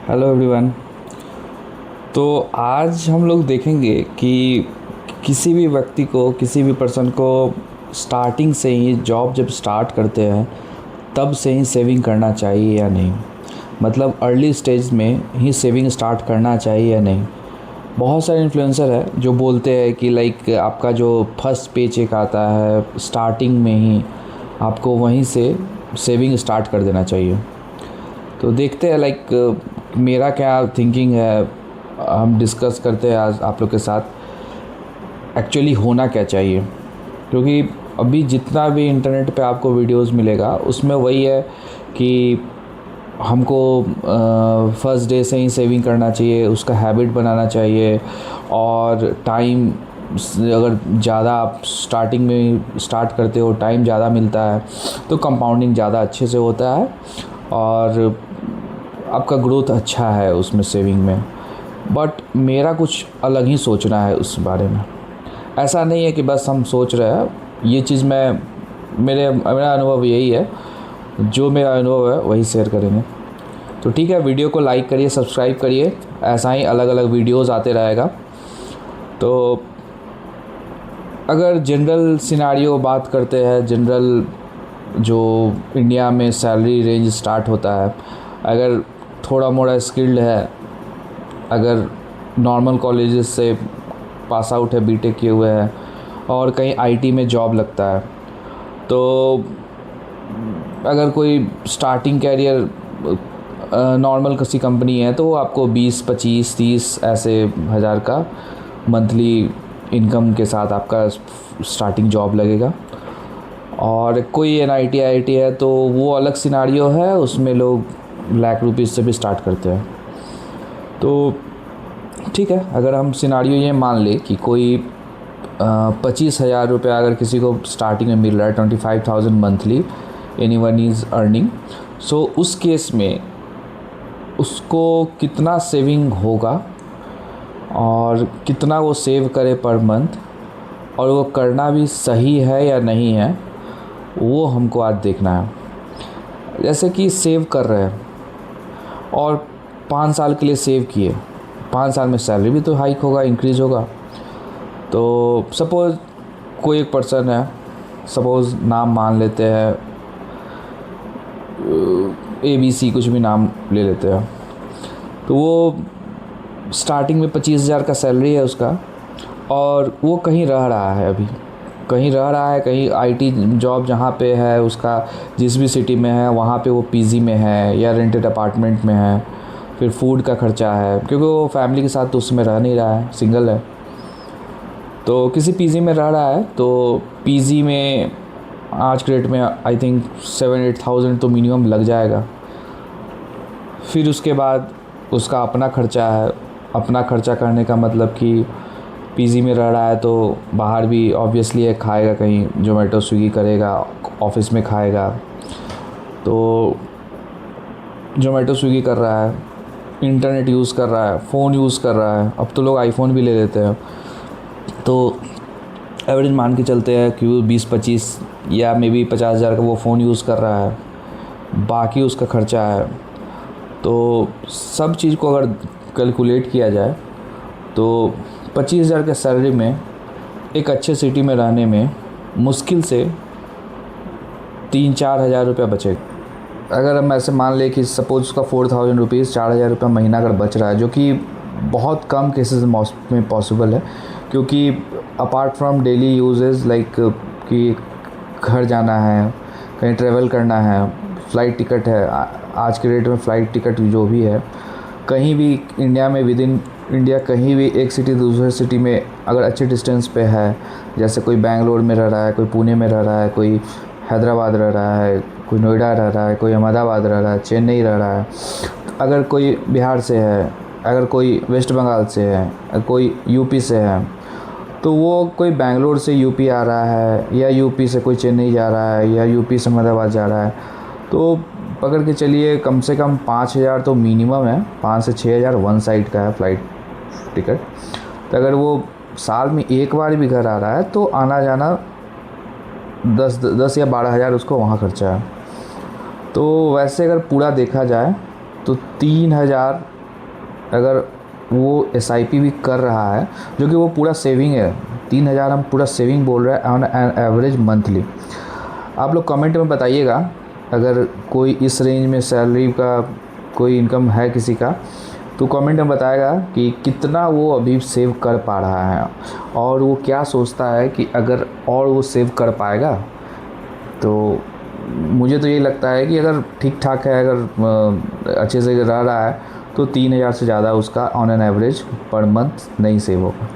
Hello everyone. तो आज हम लोग देखेंगे कि किसी भी व्यक्ति को, किसी भी पर्सन को स्टार्टिंग से ही जॉब जब स्टार्ट करते हैं तब से ही सेविंग करना चाहिए या नहीं। मतलब अर्ली स्टेज में ही सेविंग स्टार्ट करना चाहिए या नहीं। बहुत सारे इन्फ्लुएंसर है जो बोलते हैं कि लाइक आपका जो फर्स्ट पे चेक आता है स्टार्टिंग में ही आपको वहीं से सेविंग स्टार्ट कर देना चाहिए। तो देखते हैं लाइक मेरा क्या थिंकिंग है, हम डिस्कस करते हैं आज आप लोग के साथ एक्चुअली होना क्या चाहिए। क्योंकि अभी जितना भी इंटरनेट पे आपको वीडियोस मिलेगा उसमें वही है कि हमको फर्स्ट डे से ही सेविंग करना चाहिए, उसका हैबिट बनाना चाहिए। और टाइम अगर ज़्यादा आप स्टार्टिंग में स्टार्ट करते हो, टाइम ज़्यादा मिलता है तो कंपाउंडिंग ज़्यादा अच्छे से होता है और आपका ग्रोथ अच्छा है उसमें सेविंग में। बट मेरा कुछ अलग ही सोचना है उस बारे में। ऐसा नहीं है कि बस हम सोच रहे हैं, ये चीज़ मेरा अनुभव यही है, जो मेरा अनुभव है वही शेयर करेंगे। तो ठीक है, वीडियो को लाइक करिए, सब्सक्राइब करिए, ऐसा ही अलग अलग वीडियोस आते रहेगा। तो अगर जनरल सिनारियो बात करते हैं, जनरल जो इंडिया में सैलरी रेंज स्टार्ट होता है, अगर थोड़ा मोड़ा स्किल्ड है, अगर नॉर्मल कॉलेजेस से पास आउट है, बीटेक किए हुए हैं और कहीं आईटी में जॉब लगता है, तो अगर कोई स्टार्टिंग कैरियर नॉर्मल किसी कंपनी है तो वो आपको 20, 25, 30 ऐसे हज़ार का मंथली इनकम के साथ आपका स्टार्टिंग जॉब लगेगा। और कोई एनआईटी आईटी है तो वो अलग सिनारियो है, उसमें लोग लाख रुपीज़ से भी स्टार्ट करते हैं। तो ठीक है, अगर हम सिनारियो ये मान ले कि कोई 25,000 रुपये अगर किसी को स्टार्टिंग में मिल रहा है, 25,000 monthly any one is earning, so उस केस में उसको कितना सेविंग होगा और कितना वो सेव करे पर मंथ, और वो करना भी सही है या नहीं है, वो हमको आज देखना है। जैसे कि सेव कर रहे हैं और 5 साल के लिए सेव किए, 5 साल में सैलरी भी तो हाइक होगा, इंक्रीज़ होगा। तो सपोज़ कोई एक पर्सन है, सपोज़ नाम मान लेते हैं ABC, कुछ भी नाम ले लेते हैं। तो वो स्टार्टिंग में 25,000 का सैलरी है उसका, और वो कहीं रह रहा है, अभी कहीं रह रहा है, कहीं आईटी जॉब जहाँ पे है उसका, जिस भी सिटी में है वहाँ पे वो पीजी में है या रेंटेड अपार्टमेंट में है। फिर फूड का खर्चा है, क्योंकि वो फैमिली के साथ तो उसमें रह नहीं रहा है, सिंगल है, तो किसी पीजी में रह रहा है। तो पीजी में आज के डेट में आई थिंक 7-8 थाउजेंड तो मिनिमम लग जाएगा। फिर उसके बाद उसका अपना खर्चा है। अपना खर्चा करने का मतलब कि पीजी में रह रहा है तो बाहर भी ऑब्वियसली है, खाएगा, कहीं जोमेटो स्विगी करेगा, ऑफिस में खाएगा, तो जोमेटो स्विगी कर रहा है, इंटरनेट यूज़ कर रहा है, फ़ोन यूज़ कर रहा है। अब तो लोग आईफोन भी ले लेते हैं। तो एवरेज मान के चलते हैं कि वो 20-25 या मे बी 50,000 का वो फ़ोन यूज़ कर रहा है, बाकी उसका खर्चा है। तो सब चीज़ को अगर कैलकुलेट किया जाए तो 25,000 के सैलरी में एक अच्छे सिटी में रहने में मुश्किल से 3-4 हज़ार रुपया बचेगा। अगर हम ऐसे मान लें कि सपोज उसका 4,000 रुपीज़, 4,000 रुपया महीना अगर बच रहा है, जो कि बहुत कम केसेस में पॉसिबल है, क्योंकि apart from daily uses like कि घर जाना है, कहीं ट्रैवल करना है, फ़्लाइट टिकट है, आज के डेट में फ़्लाइट टिकट जो भी है, कहीं भी इंडिया में, विद इन इंडिया कहीं भी एक सिटी दूसरे सिटी में अगर अच्छे डिस्टेंस पे है, जैसे कोई बेंगलोर में रह रहा है, कोई पुणे में रह रहा है, कोई हैदराबाद रह रहा है, कोई नोएडा रह रहा है, कोई अहमदाबाद रह रहा है, चेन्नई रह रहा है, अगर कोई बिहार से है, अगर कोई वेस्ट बंगाल से है, कोई यूपी से है, तो वो कोई बेंगलोर से यूपी आ रहा है या यूपी से कोई चेन्नई जा रहा है या यूपी से अहमदाबाद जा रहा है, तो पकड़ के चलिए कम से कम 5,000 तो मिनिमम है, 5 से 6,000 वन साइड का है फ़्लाइट टिकट। तो अगर वो साल में एक बार भी घर आ रहा है तो आना जाना 10 या 12,000 उसको वहाँ खर्चा है। तो वैसे अगर पूरा देखा जाए तो 3,000 अगर वो एसआईपी भी कर रहा है, जो कि वो पूरा सेविंग है, 3,000 हम पूरा सेविंग बोल रहे हैं ऑन एन एवरेज मंथली। आप लोग कमेंट में बताइएगा अगर कोई इस रेंज में सैलरी का कोई इनकम है किसी का, तो कमेंट में बताएगा कि कितना वो अभी सेव कर पा रहा है और वो क्या सोचता है कि अगर और वो सेव कर पाएगा। तो मुझे तो ये लगता है कि अगर ठीक ठाक है, अगर अच्छे से रह रहा है, तो 3,000 से ज़्यादा उसका on an average per month नहीं सेव होगा।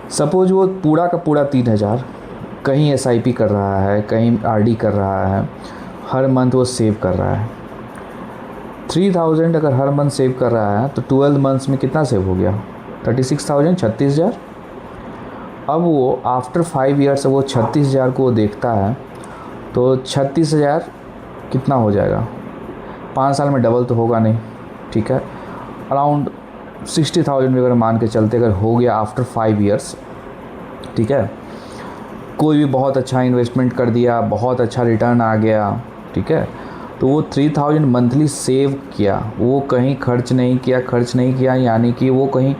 सपोज वो पूरा का पूरा 3,000 कहीं एसआईपी कर रहा है, कहीं आरडी कर रहा है, हर मंथ वो सेव कर रहा है। 3,000 अगर हर मंथ सेव कर रहा है तो 12 मंथ्स में कितना सेव हो गया? 36,000, 36,000। अब वो आफ्टर 5 ईयर्स वो 36,000 को देखता है, तो 36,000 कितना हो जाएगा? 5 साल में डबल तो होगा नहीं, ठीक है। अराउंड 60,000 भी अगर मान के चलते अगर हो गया आफ्टर 5 ईयर्स, ठीक है। कोई भी बहुत अच्छा इन्वेस्टमेंट कर दिया, बहुत अच्छा रिटर्न आ गया, ठीक है, तो वो 3,000 मंथली सेव किया, वो कहीं खर्च नहीं किया, यानी कि वो कहीं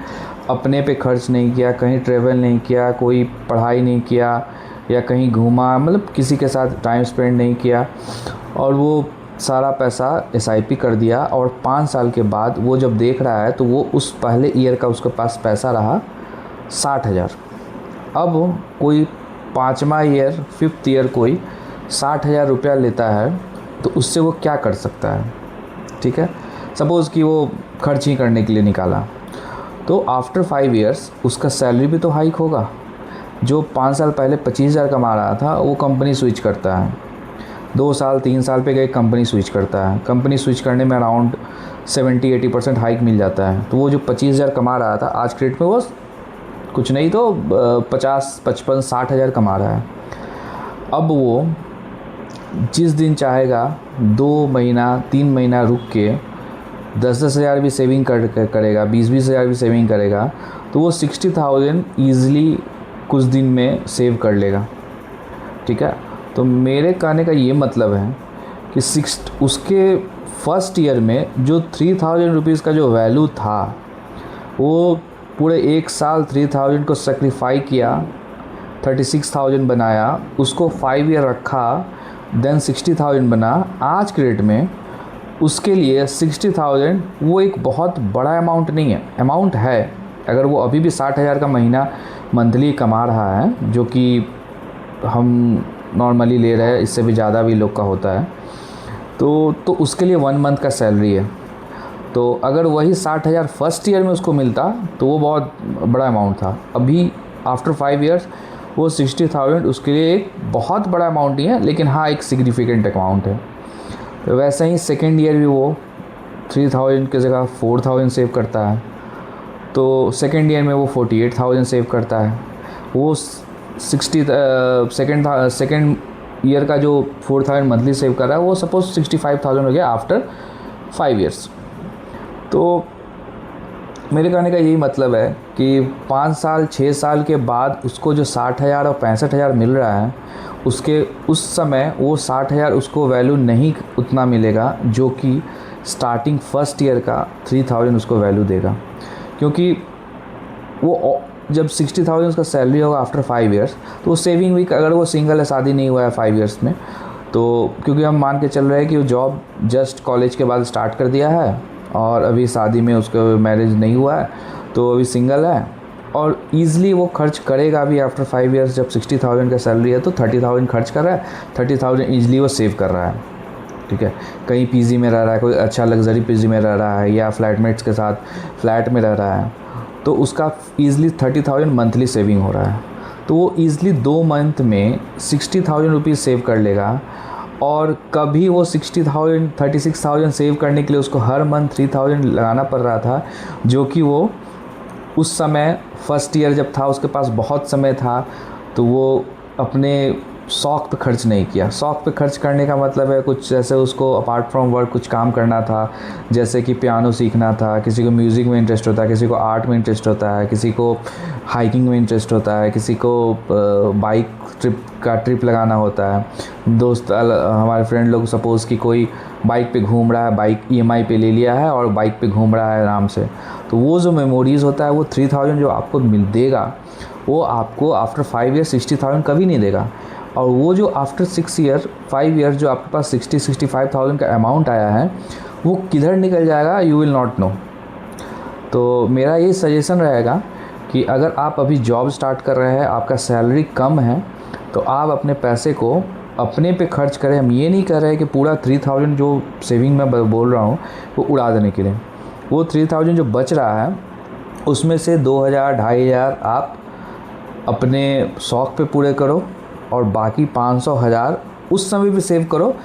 अपने पे खर्च नहीं किया, कहीं ट्रैवल नहीं किया, कोई पढ़ाई नहीं किया या कहीं घूमा, मतलब किसी के साथ टाइम स्पेंड नहीं किया, और वो सारा पैसा एसआईपी कर दिया। और 5 साल के बाद वो जब देख रहा है तो वो उस पहले ईयर का उसके पास पैसा रहा 60,000। अब कोई 5वां ईयर, 5th ईयर कोई 60,000 रुपया लेता है, तो उससे वो क्या कर सकता है? ठीक है, सपोज़ कि वो खर्च ही करने के लिए निकाला, तो आफ्टर 5 ईयर्स उसका सैलरी भी तो हाइक होगा। जो 5 साल पहले 25,000 कमा रहा था, वो कंपनी स्विच करता है, 2 साल 3 साल पे गए कंपनी स्विच करता है। कंपनी स्विच करने में अराउंड 70-80% हाइक मिल जाता है। तो वो जो 25,000 कमा रहा था, आज के डेट में वो कुछ नहीं तो 50, 55, 60,000 कमा रहा है। अब वो जिस दिन चाहेगा 2 महीना 3 महीना रुक के 10-10 हज़ार भी सेविंग करेगा, 20-20 हज़ार भी सेविंग करेगा, तो वो 60,000 ईज़िली कुछ दिन में सेव कर लेगा, ठीक है। तो मेरे कहने का ये मतलब है कि उसके फर्स्ट ईयर में जो 3,000 रुपीज़ का जो वैल्यू था, वो पूरे 1 साल 3,000 को सेक्रीफाई किया, 36,000 बनाया, उसको 5 ईयर रखा, देन 60,000 बना। आज के रेट में उसके लिए 60,000 वो एक बहुत बड़ा अमाउंट नहीं है, अमाउंट है। अगर वो अभी भी 60,000 का महीना मंथली कमा रहा है, जो कि हम नॉर्मली ले रहे हैं, इससे भी ज़्यादा भी लोग का होता है, तो उसके लिए 1 मंथ का सैलरी है। तो अगर वही 60,000 फर्स्ट ईयर में उसको मिलता तो वो बहुत बड़ा अमाउंट था। अभी आफ्टर 5 ईयर्स वो 60,000 उसके लिए एक बहुत बड़ा अमाउंट नहीं है, लेकिन हाँ एक सिग्निफिकेंट अमाउंट है। तो वैसे ही सेकेंड ईयर भी वो 3,000 की जगह 4,000 सेव करता है, तो सेकेंड ईयर में वो 48,000 सेव करता है। वो 60 सेकेंड ईयर का जो 4,000 मंथली सेव कर रहा है, वो सपोज 65,000 हो गया आफ्टर 5 ईयर्स। तो मेरे कहने का यही मतलब है कि 5 साल 6 साल के बाद उसको जो 60,000 और 65,000 मिल रहा है, उसके उस समय वो 60,000 उसको वैल्यू नहीं उतना मिलेगा जो कि स्टार्टिंग फर्स्ट ईयर का 3,000 उसको वैल्यू देगा। क्योंकि वो जब 60,000 उसका सैलरी होगा आफ्टर 5 ईयर्स, तो वो सेविंग भी, अगर वो सिंगल है, शादी नहीं हुआ है 5 ईयर्स में, तो क्योंकि हम मान के चल रहे हैं कि वो जॉब जस्ट कॉलेज के बाद स्टार्ट कर दिया है और अभी शादी में उसका मैरिज नहीं हुआ है, तो अभी सिंगल है, और ईज़िली वो खर्च करेगा भी आफ्टर 5 ईयर्स। जब 60,000 का सैलरी है तो 30,000 खर्च कर रहा है, 30,000 ईज़िली वो सेव कर रहा है, ठीक है। कहीं पीजी में रह रहा है, कोई अच्छा लग्जरी पीजी में रह रहा है, या फ्लैटमेट्स के साथ फ्लैट में रह रहा है, तो उसका ईज़िली 30,000 मंथली सेविंग हो रहा है। तो वो ईज़िली 2 मंथ में 60,000 रुपीज़ सेव कर लेगा। और कभी वो 60,000 36,000 सेव करने के लिए उसको हर मंथ 3,000 लगाना पड़ रहा था, जो कि वो उस समय फर्स्ट ईयर जब था उसके पास बहुत समय था, तो वो अपने शौक पे खर्च नहीं किया। शौक पे खर्च करने का मतलब है कुछ जैसे उसको अपार्ट फ्रॉम वर्क कुछ काम करना था, जैसे कि पियानो सीखना था, किसी को म्यूज़िक में इंटरेस्ट होता है, किसी को आर्ट में इंटरेस्ट होता है, किसी को हाइकिंग में इंटरेस्ट होता है, किसी को बाइक ट्रिप लगाना होता है। दोस्त हमारे फ्रेंड लोग सपोज़ कि कोई बाइक पे घूम रहा है, बाइक ईएमआई पे ले लिया है और बाइक पे घूम रहा है आराम से, तो वो जो मेमोरीज़ होता है वो 3000 जो आपको देगा वो आपको आफ्टर 5 ईयर 60,000 कभी नहीं देगा। और वो जो आफ्टर 5 ईयर जो आपके पास 65,000 का अमाउंट आया है वो किधर निकल जाएगा यू विल नॉट नो। तो मेरा ये सजेशन रहेगा कि अगर आप अभी जॉब स्टार्ट कर रहे हैं, आपका सैलरी कम है, तो आप अपने पैसे को अपने पे खर्च करें। हम ये नहीं कर रहे कि पूरा 3000 जो सेविंग में बोल रहा हूँ वो उड़ा देने के लिए। वो 3000 जो बच रहा है उसमें से 2000 2500 आप अपने शौक़ पे पूरे करो और बाकी 500 1000 उस समय भी सेव करो।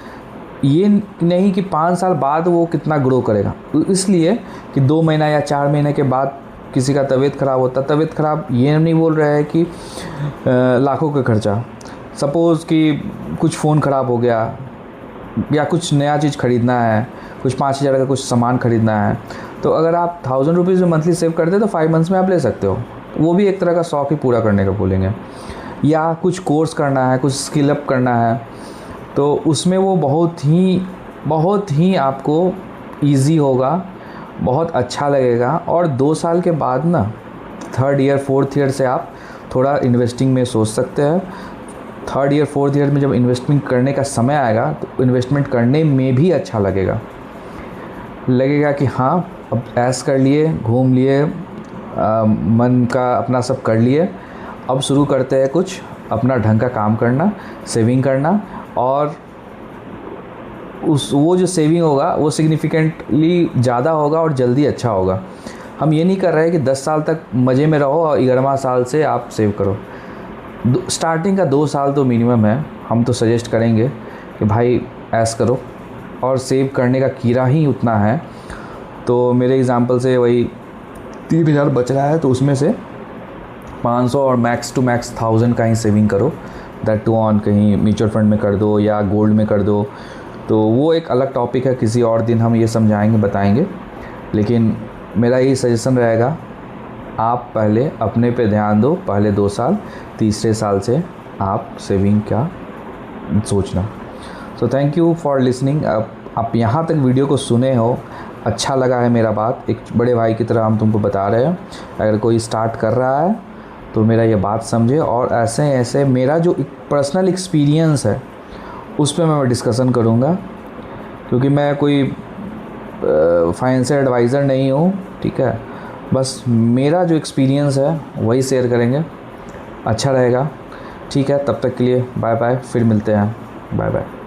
ये नहीं कि 5 साल बाद वो कितना ग्रो करेगा, इसलिए कि 2 महीना या 4 महीने के बाद किसी का तबीयत ख़राब होता। तबीयत ख़राब ये नहीं बोल रहा है कि लाखों का खर्चा। सपोज़ कि कुछ फ़ोन ख़राब हो गया या कुछ नया चीज़ ख़रीदना है, कुछ 5000 का कुछ सामान ख़रीदना है, तो अगर आप 1000 रुपीज़ में मंथली सेव करते तो 5 मंथ्स में आप ले सकते हो। वो भी एक तरह का शौक़ ही पूरा करने का बोलेंगे। या कुछ कोर्स करना है, कुछ स्किल अप करना है, तो उसमें वो बहुत ही आपको ईज़ी होगा, बहुत अच्छा लगेगा। और 2 साल के बाद ना 3rd ईयर 4th ईयर से आप थोड़ा इन्वेस्टिंग में सोच सकते हैं। 3rd ईयर 4th ईयर में जब इन्वेस्टमेंट करने का समय आएगा तो इन्वेस्टमेंट करने में भी अच्छा लगेगा कि हाँ अब ऐश कर लिए, घूम लिए, मन का अपना सब कर लिए, अब शुरू करते हैं कुछ अपना ढंग का काम करना, सेविंग करना। और वो जो सेविंग होगा वो सिग्निफिकेंटली ज़्यादा होगा और जल्दी अच्छा होगा। हम ये नहीं कर रहे कि 10 साल तक मज़े में रहो और 11वां साल से आप सेव करो। स्टार्टिंग का 2 साल तो मिनिमम है। हम तो सजेस्ट करेंगे कि भाई ऐश करो, और सेव करने का कीड़ा ही उतना है। तो मेरे एग्ज़ाम्पल से वही 3000 बच रहा है, तो उसमें से 500 और मैक्स टू मैक्स 1000 का ही सेविंग करो। दैट टू ऑन कहीं म्यूचुअल फंड में कर दो या गोल्ड में कर दो। तो वो एक अलग टॉपिक है, किसी और दिन हम ये समझाएंगे, बताएंगे। लेकिन मेरा यही सजेशन रहेगा, आप पहले अपने पे ध्यान दो, पहले 2 साल, तीसरे साल से आप सेविंग का सोचना। So thank you for listening. आप यहाँ तक वीडियो को सुने हो, अच्छा लगा है मेरा बात, एक बड़े भाई की तरह हम तुमको बता रहे हैं। अगर कोई स्टार्ट कर रहा है तो मेरा ये बात समझे, और ऐसे मेरा जो एक पर्सनल एक्सपीरियंस है उस पर मैं डिस्कशन करूँगा, क्योंकि मैं कोई फाइनेंशियल एडवाइज़र नहीं हूँ, ठीक है। बस मेरा जो एक्सपीरियंस है वही शेयर करेंगे, अच्छा रहेगा, ठीक है। तब तक के लिए बाय बाय, फिर मिलते हैं, बाय बाय।